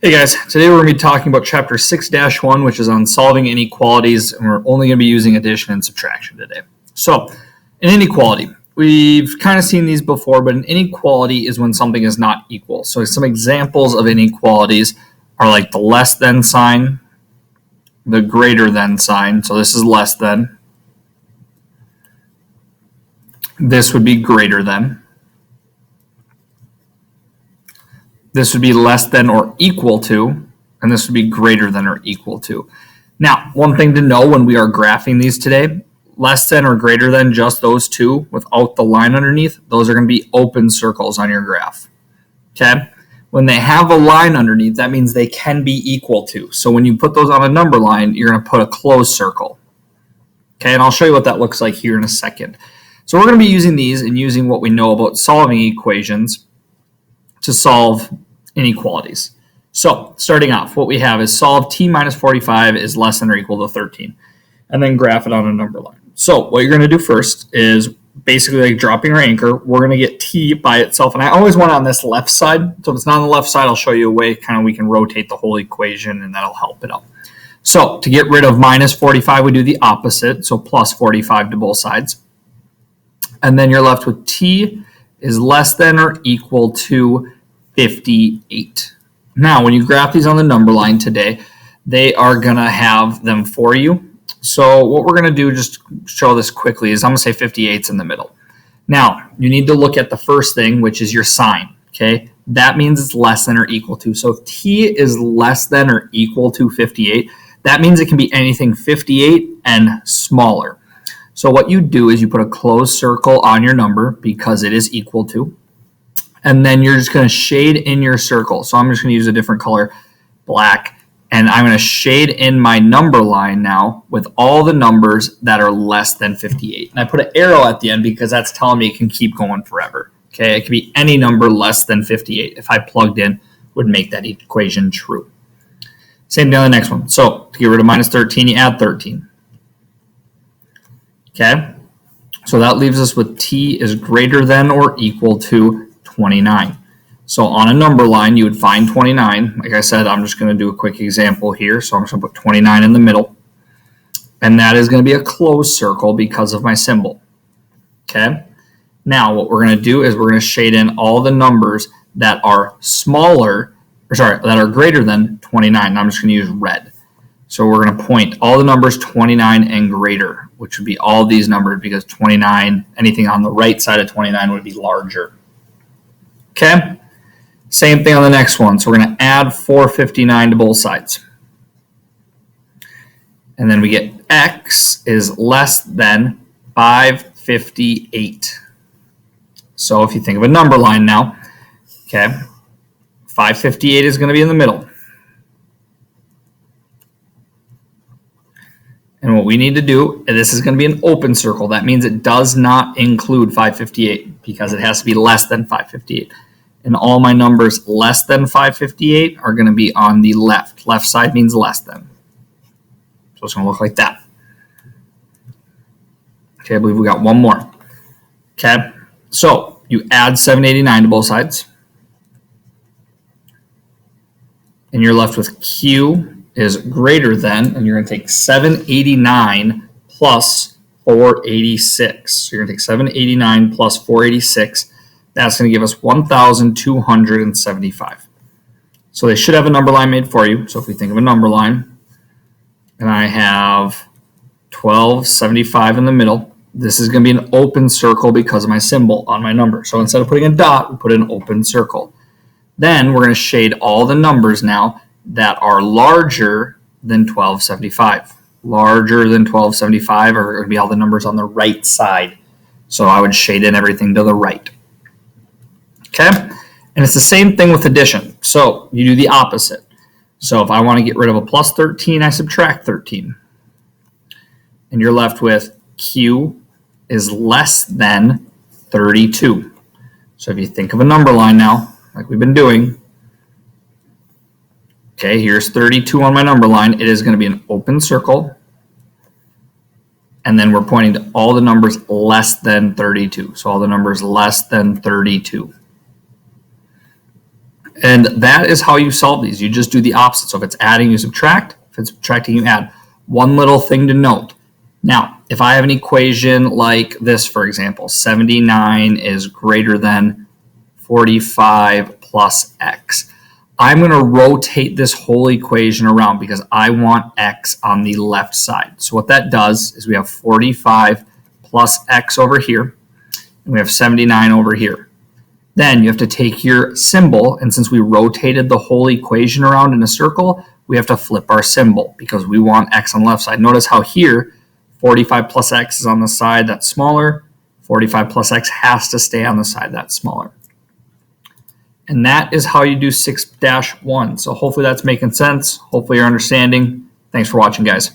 Hey guys, today we're going to be talking about chapter 6-1, which is on solving inequalities, and we're only going to be using addition and subtraction today. So, an inequality. We've kind of seen these before, but an inequality is when something is not equal. So some examples of inequalities are like the less than sign, the greater than sign. So this is less than. This would be greater than. This would be less than or equal to, and this would be greater than or equal to. Now, one thing to know when we are graphing these today, less than or greater than, just those two without the line underneath, those are going to be open circles on your graph. Okay? When they have a line underneath, that means they can be equal to. So when you put those on a number line, you're going to put a closed circle. Okay, and I'll show you what that looks like here in a second. So we're going to be using these and using what we know about solving equations to solve inequalities. So starting off, what we have is solve t minus 45 is less than or equal to 13, and then graph it on a number line. So what you're going to do first is basically like dropping our anchor. We're going to get t by itself, and I always want it on this left side. So if it's not on the left side, I'll show you a way kind of we can rotate the whole equation, and that'll help it out. So to get rid of minus 45, we do the opposite, so plus 45 to both sides. And then you're left with t is less than or equal to 58. Now, when you graph these on the number line today, they are going to have them for you. So what we're going to do, just show this quickly, is I'm going to say 58's in the middle. Now, you need to look at the first thing, which is your sign. Okay, that means it's less than or equal to. So if t is less than or equal to 58, that means it can be anything 58 and smaller. So what you do is you put a closed circle on your number because it is equal to, and then you're just going to shade in your circle. So I'm just going to use a different color, black, and I'm going to shade in my number line now with all the numbers that are less than 58. And I put an arrow at the end because that's telling me it can keep going forever. Okay, it could be any number less than 58. If I plugged in, would make that equation true. Same thing on the next one. So to get rid of minus 13, you add 13. Okay, so that leaves us with t is greater than or equal to 29. So on a number line, you would find 29. Like I said, I'm just going to do a quick example here. So I'm just going to put 29 in the middle. And that is going to be a closed circle because of my symbol. Okay, now what we're going to do is we're going to shade in all the numbers that are that are greater than 29. And I'm just going to use red. So we're going to point all the numbers 29 and greater, which would be all these numbers, because 29, anything on the right side of 29 would be larger. Okay, same thing on the next one. So we're going to add 459 to both sides. And then we get x is less than 558. So if you think of a number line now, okay, 558 is going to be in the middle. And what we need to do, and this is going to be an open circle. That means it does not include 558 because it has to be less than 558. And all my numbers less than 558 are going to be on the left. Left side means less than. So it's going to look like that. Okay, I believe we got one more. Okay, so you add 789 to both sides. And you're left with q is greater than, and you're going to take 789 plus 486. So you're going to take 789 plus 486. That's going to give us 1,275. So they should have a number line made for you. So if we think of a number line, and I have 1275 in the middle, this is going to be an open circle because of my symbol on my number. So instead of putting a dot, we put an open circle. Then we're going to shade all the numbers now that are larger than 1275. Larger than 1275 are going to be all the numbers on the right side. So I would shade in everything to the right. Okay? And it's the same thing with addition. So you do the opposite. So if I want to get rid of a plus 13, I subtract 13. And you're left with q is less than 32. So if you think of a number line now, like we've been doing, okay, here's 32 on my number line. It is going to be an open circle. And then we're pointing to all the numbers less than 32. So all the numbers less than 32. And that is how you solve these. You just do the opposite. So if it's adding, you subtract. If it's subtracting, you add. One little thing to note. Now, if I have an equation like this, for example, 79 is greater than 45 plus x. I'm going to rotate this whole equation around because I want x on the left side. So what that does is we have 45 plus x over here, and we have 79 over here. Then you have to take your symbol, and since we rotated the whole equation around in a circle, we have to flip our symbol because we want x on the left side. Notice how here 45 plus x is on the side that's smaller. 45 plus x has to stay on the side that's smaller. And that is how you do 6-1. So hopefully that's making sense. Hopefully you're understanding. Thanks for watching, guys.